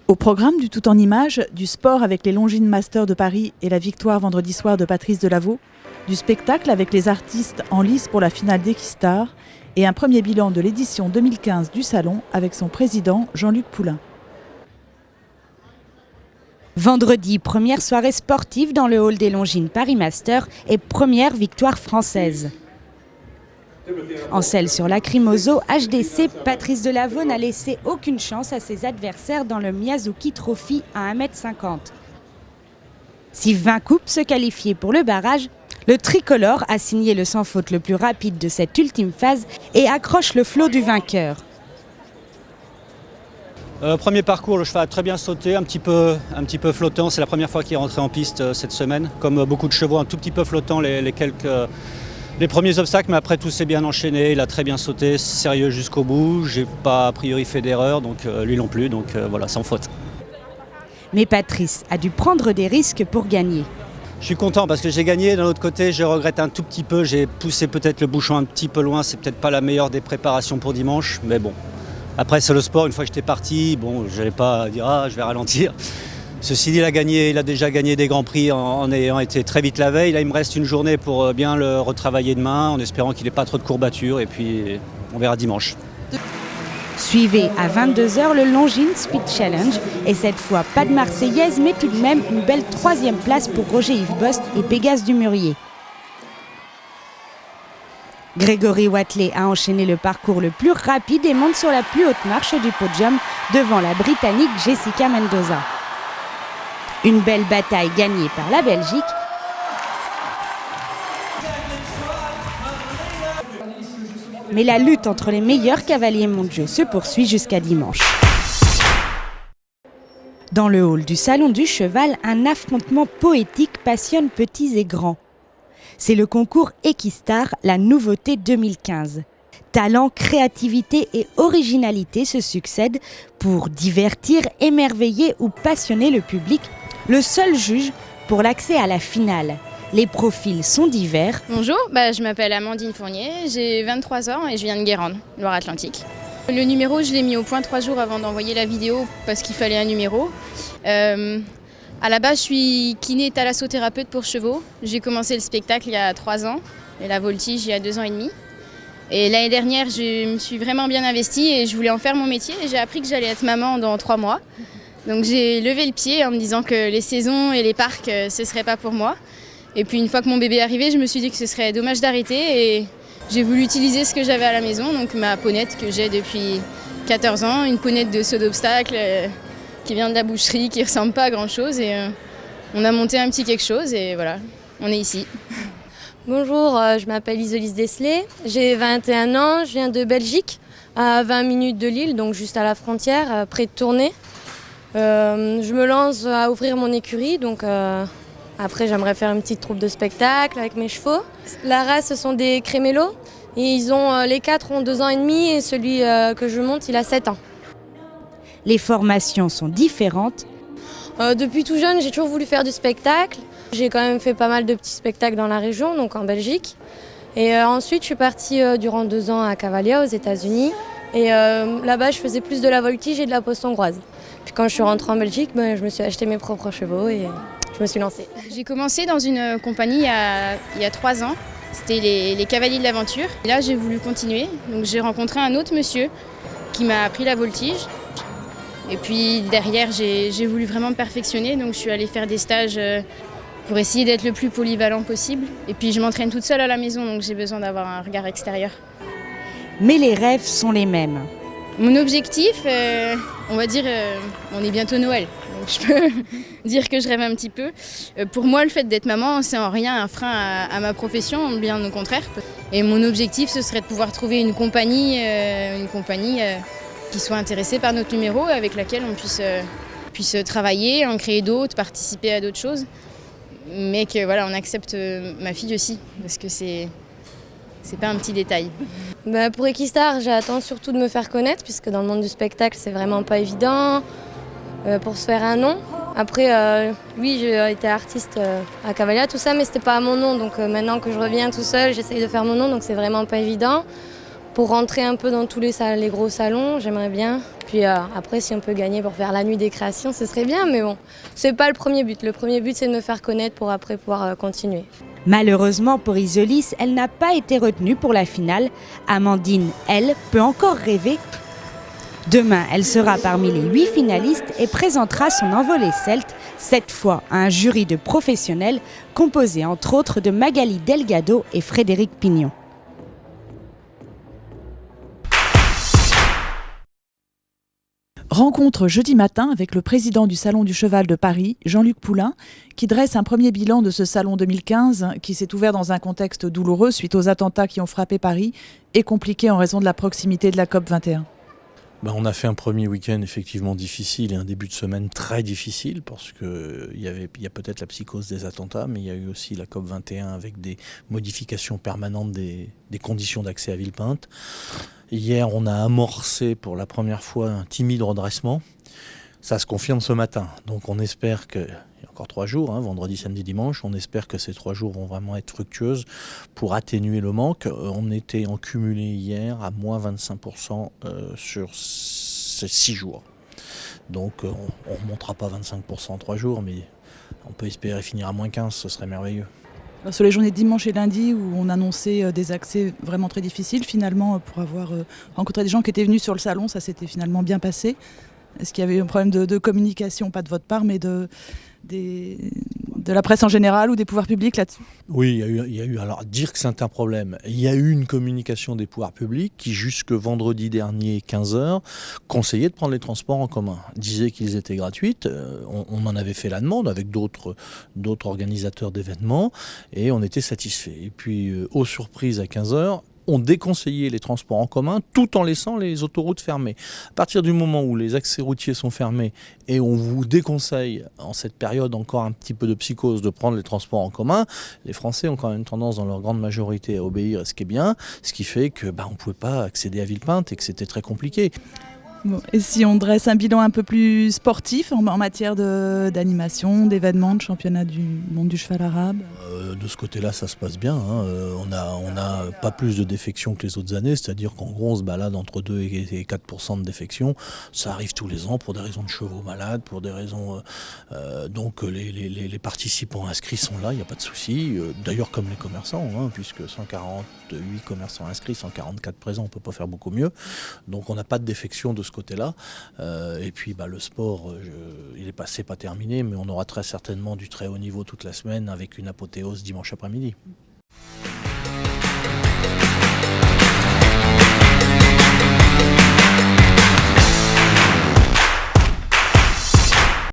Au programme du tout en images, du sport avec les Longines Masters de Paris et la victoire vendredi soir de Patrice Delaveau, du spectacle avec les artistes en lice pour la finale d'Equistar et un premier bilan de l'édition 2015 du Salon avec son président Jean-Luc Poulain. Vendredi, première soirée sportive dans le hall des Longines Paris Masters et première victoire française. En selle sur Lacrymoso, HDC, Patrice Delaveau n'a laissé aucune chance à ses adversaires dans le Miyazuki Trophy à 1,50 m. Si 20 coupes se qualifiaient pour le barrage, le tricolore a signé le sans faute le plus rapide de cette ultime phase et accroche le flot du vainqueur. Premier parcours, le cheval a très bien sauté, un petit peu flottant. C'est la première fois qu'il est rentré en piste cette semaine. Comme beaucoup de chevaux, un tout petit peu flottant les premiers obstacles, mais après tout s'est bien enchaîné. Il a très bien sauté, sérieux jusqu'au bout. J'ai pas a priori fait d'erreur, donc lui non plus, donc voilà, sans faute. Mais Patrice a dû prendre des risques pour gagner. Je suis content parce que j'ai gagné. D'un autre côté, je regrette un tout petit peu. J'ai poussé peut-être le bouchon un petit peu loin. C'est peut-être pas la meilleure des préparations pour dimanche, mais bon. Après, c'est le sport. Une fois que j'étais parti, bon, je n'allais pas dire « ah, je vais ralentir ». Ceci dit, il a déjà gagné des grands prix en ayant été très vite la veille. Là, il me reste une journée pour bien le retravailler demain, en espérant qu'il n'ait pas trop de courbatures. Et puis, on verra dimanche. Suivez à 22 h le Longines Speed Challenge. Et cette fois, pas de Marseillaise, mais tout de même une belle 3e place pour Roger-Yves Bost et Pégase du Murier. Grégory Watley a enchaîné le parcours le plus rapide et monte sur la plus haute marche du podium devant la Britannique Jessica Mendoza. Une belle bataille gagnée par la Belgique. Mais la lutte entre les meilleurs cavaliers mondiaux se poursuit jusqu'à dimanche. Dans le hall du Salon du Cheval, un affrontement poétique passionne petits et grands. C'est le concours Equistar, la nouveauté 2015. Talent, créativité et originalité se succèdent pour divertir, émerveiller ou passionner le public. Le seul juge pour l'accès à la finale. Les profils sont divers. Bonjour, je m'appelle Amandine Fournier, j'ai 23 ans et je viens de Guérande, Loire-Atlantique. Le numéro, je l'ai mis au point 3 jours avant d'envoyer la vidéo parce qu'il fallait un numéro. À la base, je suis kiné thalassothérapeute pour chevaux. J'ai commencé le spectacle il y a 3 ans et la voltige il y a 2 ans et demi. Et l'année dernière, je me suis vraiment bien investie et je voulais en faire mon métier. Et j'ai appris que j'allais être maman dans 3 mois. Donc j'ai levé le pied en me disant que les saisons et les parcs, ce ne serait pas pour moi. Et puis une fois que mon bébé est arrivé, je me suis dit que ce serait dommage d'arrêter. Et j'ai voulu utiliser ce que j'avais à la maison, donc ma ponette que j'ai depuis 14 ans, une ponette de saut d'obstacle qui vient de la boucherie, qui ne ressemble pas à grand chose. Et on a monté un petit quelque chose et voilà, on est ici. Bonjour, je m'appelle Isolise Desley, j'ai 21 ans, je viens de Belgique, à 20 minutes de Lille, donc juste à la frontière, près de Tournai. Je me lance à ouvrir mon écurie, donc après j'aimerais faire une petite troupe de spectacle avec mes chevaux. La race, ce sont des crémélos, et les 4 ont 2 ans et demi et celui que je monte, il a 7 ans. Les formations sont différentes. Depuis tout jeune, j'ai toujours voulu faire du spectacle. J'ai quand même fait pas mal de petits spectacles dans la région, donc en Belgique. Et ensuite, je suis partie durant 2 ans à Cavalia, aux États-Unis. Et là-bas, je faisais plus de la voltige et de la poste hongroise. Puis quand je suis rentrée en Belgique, je me suis acheté mes propres chevaux et je me suis lancée. J'ai commencé dans une compagnie il y a 3 ans. C'était les Cavaliers de l'Aventure. Et là, j'ai voulu continuer. Donc j'ai rencontré un autre monsieur qui m'a appris la voltige. Et puis derrière, j'ai voulu vraiment me perfectionner. Donc je suis allée faire des stages pour essayer d'être le plus polyvalent possible. Et puis je m'entraîne toute seule à la maison, donc j'ai besoin d'avoir un regard extérieur. Mais les rêves sont les mêmes. Mon objectif, on va dire, on est bientôt Noël, donc je peux dire que je rêve un petit peu. Pour moi, le fait d'être maman, c'est en rien un frein à ma profession, bien au contraire. Et mon objectif, ce serait de pouvoir trouver une compagnie qui soit intéressée par notre numéro, avec laquelle on puisse travailler, en créer d'autres, participer à d'autres choses. Mais que voilà, on accepte ma fille aussi, parce que c'est pas un petit détail. Pour Equistar, j'attends surtout de me faire connaître, puisque dans le monde du spectacle, c'est vraiment pas évident pour se faire un nom. Après, oui, j'ai été artiste à Cavalia, tout ça, mais c'était pas à mon nom. Donc maintenant que je reviens tout seul, j'essaye de faire mon nom, donc c'est vraiment pas évident. pour rentrer un peu dans tous les gros salons, j'aimerais bien. Puis après, si on peut gagner pour faire la nuit des créations, ce serait bien, mais bon, c'est pas le premier but. Le premier but, c'est de me faire connaître pour après pouvoir continuer. Malheureusement pour Isolis, elle n'a pas été retenue pour la finale. Amandine, elle, peut encore rêver. Demain, elle sera parmi les 8 finalistes et présentera son envolée celte, cette fois à un jury de professionnels composé entre autres de Magali Delgado et Frédéric Pignon. Rencontre jeudi matin avec le président du Salon du Cheval de Paris, Jean-Luc Poulain, qui dresse un premier bilan de ce salon 2015 qui s'est ouvert dans un contexte douloureux suite aux attentats qui ont frappé Paris et compliqué en raison de la proximité de la COP21. On a fait un premier week-end effectivement difficile et un début de semaine très difficile parce qu'il y a peut-être la psychose des attentats, mais il y a eu aussi la COP21 avec des modifications permanentes des conditions d'accès à Villepinte. Hier, on a amorcé pour la première fois un timide redressement. Ça se confirme ce matin. Donc on espère que, il y a encore 3 jours, vendredi, samedi, dimanche, on espère que ces 3 jours vont vraiment être fructueuses pour atténuer le manque. On était en cumulé hier à moins 25% sur ces 6 jours. Donc on ne remontera pas 25% en 3 jours, mais on peut espérer finir à moins 15, ce serait merveilleux. Sur les journées de dimanche et lundi où on annonçait des accès vraiment très difficiles, finalement, pour avoir rencontré des gens qui étaient venus sur le salon, ça s'était finalement bien passé. Est-ce qu'il y avait un problème de communication, pas de votre part, mais de la presse en général ou des pouvoirs publics là-dessus? Oui, il y a eu, alors dire que c'est un problème, il y a eu une communication des pouvoirs publics qui, jusque vendredi dernier, 15h, conseillait de prendre les transports en commun. Disait qu'ils étaient gratuits, on en avait fait la demande avec d'autres organisateurs d'événements et on était satisfaits. Et puis, aux surprises à 15h, on déconseillait les transports en commun tout en laissant les autoroutes fermées. À partir du moment où les accès routiers sont fermés et on vous déconseille, en cette période encore un petit peu de psychose, de prendre les transports en commun, les Français ont quand même tendance dans leur grande majorité à obéir, ce qui est bien, ce qui fait que on ne pouvait pas accéder à Villepinte et que c'était très compliqué. Bon, et si on dresse un bilan un peu plus sportif en matière d'animation, d'événements, de championnat du monde du cheval arabe? De ce côté-là, ça se passe bien. On a pas plus de défections que les autres années, c'est-à-dire qu'en gros, on se balade entre 2 et 4% de défections. Ça arrive tous les ans pour des raisons de chevaux malades, pour des raisons... donc les participants inscrits sont là, il n'y a pas de souci. D'ailleurs, comme les commerçants, puisque 148 commerçants inscrits, 144 présents, on ne peut pas faire beaucoup mieux. Donc on n'a pas de défection de ce côté-là. Et puis le sport, il est pas terminé, mais on aura très certainement du très haut niveau toute la semaine avec une apothéose dimanche après-midi.